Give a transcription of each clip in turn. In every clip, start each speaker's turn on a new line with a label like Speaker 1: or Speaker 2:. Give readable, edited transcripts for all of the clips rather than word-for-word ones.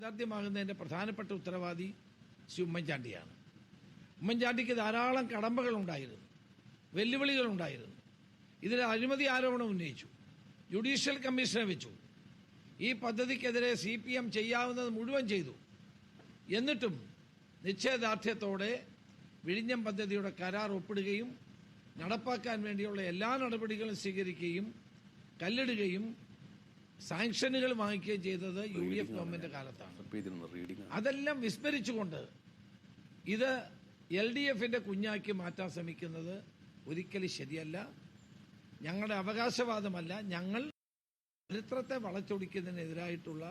Speaker 1: യാഥാർത്ഥ്യമാകുന്നതിന്റെ പ്രധാനപ്പെട്ട ഉത്തരവാദി ശ്രീ ഉമ്മൻചാണ്ടിയാണ്. ഉമ്മൻചാണ്ടിക്ക് ധാരാളം കടമ്പകളുണ്ടായിരുന്നു, വെല്ലുവിളികളുണ്ടായിരുന്നു. ഇതിൽ അഴിമതി ആരോപണം ഉന്നയിച്ചു, ജുഡീഷ്യൽ കമ്മീഷനെ വെച്ചു, ഈ പദ്ധതിക്കെതിരെ CPM ചെയ്യാവുന്നത് മുഴുവൻ ചെയ്തു. എന്നിട്ടും നിശ്ചയദാർഢ്യത്തോടെ വിഴിഞ്ഞം പദ്ധതിയുടെ കരാർ ഒപ്പിടുകയും നടപ്പാക്കാൻ വേണ്ടിയുള്ള എല്ലാ നടപടികളും സ്വീകരിക്കുകയും കല്ലിടുകയും സാങ്ഷനുകൾ വാങ്ങിക്കുകയും ചെയ്തത് UDF ഗവൺമെന്റ് കാലത്താണ്. അതെല്ലാം വിസ്മരിച്ചുകൊണ്ട് ഇത് LDFന്റെ കുഞ്ഞാക്കി മാറ്റാൻ ശ്രമിക്കുന്നത് ഒരിക്കലും ശരിയല്ല. ഞങ്ങളുടെ അവകാശവാദമല്ല, ഞങ്ങൾ ചരിത്രത്തെ വളച്ചൊടിക്കുന്നതിനെതിരായിട്ടുള്ള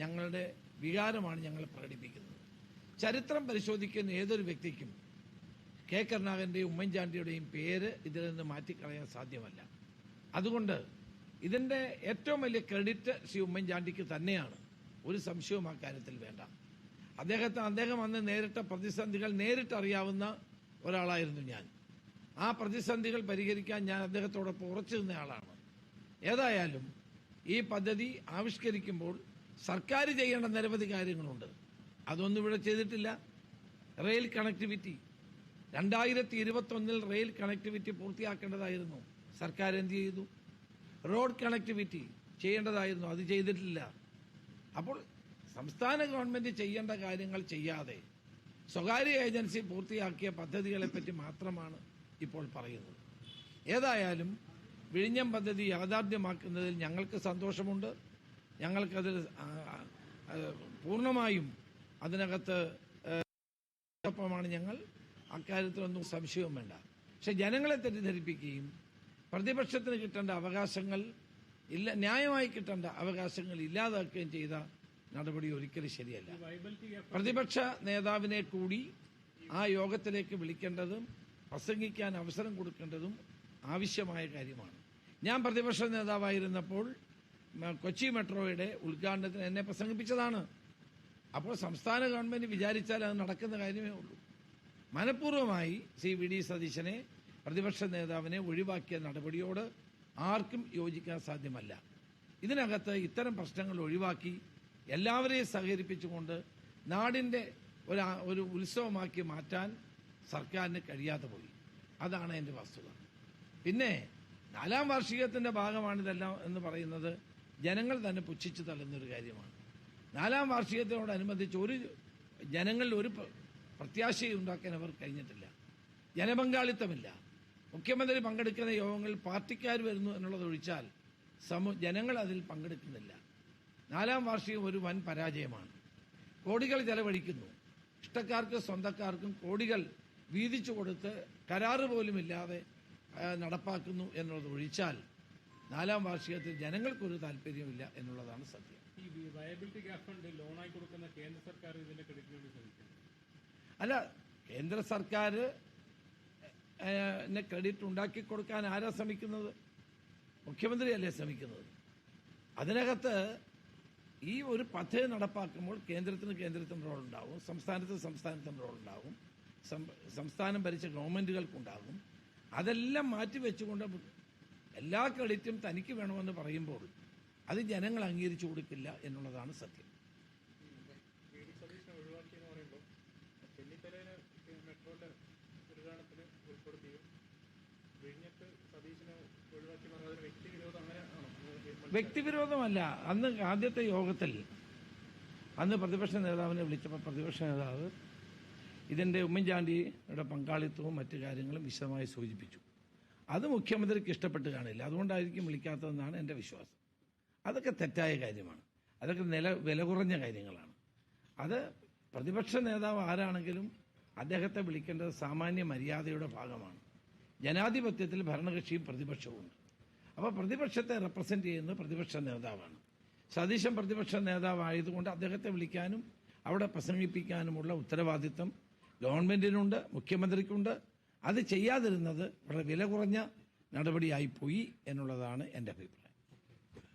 Speaker 1: ഞങ്ങളുടെ വികാരമാണ് ഞങ്ങൾ പ്രകടിപ്പിക്കുന്നത്. ചരിത്രം പരിശോധിക്കുന്ന ഏതൊരു വ്യക്തിക്കും കെ കരുണാകരന്റെയും ഉമ്മൻചാണ്ടിയുടെയും പേര് ഇതിൽ നിന്ന് മാറ്റിക്കളയാൻ സാധ്യമല്ല. അതുകൊണ്ട് ഇതിന്റെ ഏറ്റവും വലിയ ക്രെഡിറ്റ് ശ്രീ ഉമ്മൻചാണ്ടിക്ക് തന്നെയാണ്. ഒരു സംശയവും ആ കാര്യത്തിൽ വേണ്ട. അദ്ദേഹം അന്ന് നേരിട്ട പ്രതിസന്ധികൾ നേരിട്ടറിയാവുന്ന ഒരാളായിരുന്നു ഞാൻ. ആ പ്രതിസന്ധികൾ പരിഹരിക്കാൻ ഞാൻ അദ്ദേഹത്തോടൊപ്പം ഉറച്ചു നിന്നയാളാണ്. ഏതായാലും ഈ പദ്ധതി ആവിഷ്കരിക്കുമ്പോൾ സർക്കാർ ചെയ്യേണ്ട നിരവധി കാര്യങ്ങളുണ്ട്. അതൊന്നും ഇവിടെ ചെയ്തിട്ടില്ല. റെയിൽ കണക്ടിവിറ്റി 2021 റെയിൽ കണക്ടിവിറ്റി പൂർത്തിയാക്കേണ്ടതായിരുന്നു. സർക്കാർ എന്ത് ചെയ്തു? റോഡ് കണക്ടിവിറ്റി ചെയ്യേണ്ടതായിരുന്നു, അത് ചെയ്തിട്ടില്ല. അപ്പോൾ സംസ്ഥാന ഗവൺമെന്റ് ചെയ്യേണ്ട കാര്യങ്ങൾ ചെയ്യാതെ സ്വകാര്യ ഏജൻസി പൂർത്തിയാക്കിയ പദ്ധതികളെപ്പറ്റി മാത്രമാണ് ഇപ്പോൾ പറയുന്നത്. ഏതായാലും വിഴിഞ്ഞം പദ്ധതി യാഥാർത്ഥ്യമാക്കുന്നതിൽ ഞങ്ങൾക്ക് സന്തോഷമുണ്ട്. ഞങ്ങൾക്കതിൽ പൂർണ്ണമായും അതിനകത്ത് ഒപ്പമാണ് ഞങ്ങൾ. അക്കാര്യത്തിലൊന്നും സംശയവും വേണ്ട. പക്ഷെ ജനങ്ങളെ തെറ്റിദ്ധരിപ്പിക്കുകയും പ്രതിപക്ഷത്തിന് കിട്ടേണ്ട അവകാശങ്ങൾ ന്യായമായി കിട്ടേണ്ട അവകാശങ്ങൾ ഇല്ലാതാക്കുകയും ചെയ്ത നടപടി ഒരിക്കലും ശരിയല്ല. പ്രതിപക്ഷ നേതാവിനെ കൂടി ആ യോഗത്തിലേക്ക് വിളിക്കേണ്ടതും പ്രസംഗിക്കാൻ അവസരം കൊടുക്കേണ്ടതും ആവശ്യമായ കാര്യമാണ്. ഞാൻ പ്രതിപക്ഷ നേതാവായിരുന്നപ്പോൾ കൊച്ചി മെട്രോയുടെ ഉദ്ഘാടനത്തിന് എന്നെ പ്രസംഗിപ്പിച്ചതാണ്. അപ്പോൾ സംസ്ഥാന ഗവൺമെന്റ് വിചാരിച്ചാൽ അത് നടക്കുന്ന കാര്യമേ ഉള്ളൂ. മനഃപൂർവ്വമായി VD സതീശനെ പ്രതിപക്ഷ നേതാവിനെ ഒഴിവാക്കിയ നടപടിയോട് ആർക്കും യോജിക്കാൻ സാധ്യമല്ല. ഇതിനകത്ത് ഇത്തരം പ്രശ്നങ്ങൾ ഒഴിവാക്കി എല്ലാവരെയും സഹകരിപ്പിച്ചുകൊണ്ട് നാടിന്റെ ഒരു ഉത്സവമാക്കി മാറ്റാൻ സർക്കാരിന് കഴിയാതെ പോയി. അതാണ് എന്റെ വസ്തുത. പിന്നെ 4ാം വാർഷികത്തിന്റെ ഭാഗമാണിതെല്ലാം എന്ന് പറയുന്നത് ജനങ്ങൾ തന്നെ പുച്ഛിച്ചു തള്ളുന്നൊരു കാര്യമാണ്. 4ാം വാർഷികത്തിനോടനുബന്ധിച്ച് ജനങ്ങളിൽ ഒരു പ്രത്യാശയുണ്ടാക്കാൻ അവർ കഴിഞ്ഞിട്ടില്ല. ജനപങ്കാളിത്തമില്ല. മുഖ്യമന്ത്രി പങ്കെടുക്കുന്ന യോഗങ്ങളിൽ പാർട്ടിക്കാർ വരുന്നു എന്നുള്ളതൊഴിച്ചാൽ ജനങ്ങൾ അതിൽ പങ്കെടുക്കുന്നില്ല. 4ാം വാർഷികം ഒരു വൻ പരാജയമാണ്. കോടികൾ ചെലവഴിക്കുന്നു, ഇഷ്ടക്കാർക്കും സ്വന്തക്കാർക്കും കോടികൾ വീതിച്ചു കൊടുത്ത് കരാറ് പോലുമില്ലാതെ നടപ്പാക്കുന്നു എന്നുള്ളതൊഴിച്ചാൽ 4ാം വാർഷികത്തിൽ ജനങ്ങൾക്കൊരു താല്പര്യമില്ല എന്നുള്ളതാണ് സത്യം.
Speaker 2: ഈ വയബിലിറ്റി ഗ്യാപ് ഫണ്ട് ലോണായി കൊടുക്കുന്ന കേന്ദ്ര സർക്കാർ ഇതിന്റെ ക്രെഡിറ്റ് വേണ്ടി ശ്രമിക്കുന്നു.
Speaker 1: അല്ല, കേന്ദ്ര സർക്കാർ ക്രെഡിറ്റ് ഉണ്ടാക്കി കൊടുക്കാൻ ആരാ ശ്രമിക്കുന്നത്? മുഖ്യമന്ത്രിയല്ലേ ശ്രമിക്കുന്നത്. അതിനകത്ത് ഈ ഒരു പദ്ധതി നടപ്പാക്കുമ്പോൾ കേന്ദ്രത്തിന് റോളുണ്ടാവും, സംസ്ഥാനത്തിന് റോളുണ്ടാവും, സംസ്ഥാനം ഭരിച്ച ഗവൺമെന്റുകൾക്കുണ്ടാകും. അതെല്ലാം മാറ്റിവെച്ചുകൊണ്ട് എല്ലാ ക്രെഡിറ്റും തനിക്ക് വേണമെന്ന് പറയുമ്പോൾ അത് ജനങ്ങൾ അംഗീകരിച്ചു കൊടുക്കില്ല എന്നുള്ളതാണ് സത്യം. വ്യക്തിവിരോധമല്ല. അന്ന് ആദ്യത്തെ യോഗത്തിൽ പ്രതിപക്ഷ നേതാവിനെ വിളിച്ചപ്പോൾ പ്രതിപക്ഷ നേതാവ് ഇതിന്റെ ഉമ്മൻചാണ്ടിയുടെ പങ്കാളിത്തവും മറ്റു കാര്യങ്ങളും വിശദമായി സൂചിപ്പിച്ചു. അത് മുഖ്യമന്ത്രിക്ക് ഇഷ്ടപ്പെട്ട് കാണില്ല, അതുകൊണ്ടായിരിക്കും വിളിക്കാത്തതെന്നാണ് എന്റെ വിശ്വാസം. അതൊക്കെ തെറ്റായ കാര്യമാണ്. അതൊക്കെ വില കുറഞ്ഞ കാര്യങ്ങളാണ്. അത് പ്രതിപക്ഷ നേതാവ് ആരാണെങ്കിലും അദ്ദേഹത്തെ വിളിക്കേണ്ടത് സാമാന്യ മര്യാദയുടെ ഭാഗമാണ്. ജനാധിപത്യത്തിൽ ഭരണകക്ഷിയും പ്രതിപക്ഷവുമുണ്ട്. അപ്പോൾ പ്രതിപക്ഷത്തെ റെപ്രസെന്റ് ചെയ്യുന്നത് പ്രതിപക്ഷ നേതാവാണ്. സതീശൻ പ്രതിപക്ഷ നേതാവായതുകൊണ്ട് അദ്ദേഹത്തെ വിളിക്കാനും അവിടെ പ്രസംഗിപ്പിക്കാനുമുള്ള ഉത്തരവാദിത്വം ഗവൺമെന്റിനുണ്ട്, മുഖ്യമന്ത്രിക്കുണ്ട്. അത് ചെയ്യാതിരുന്നത് വളരെ വില കുറഞ്ഞ നടപടിയായിപ്പോയി എന്നുള്ളതാണ് എന്റെ അഭിപ്രായം.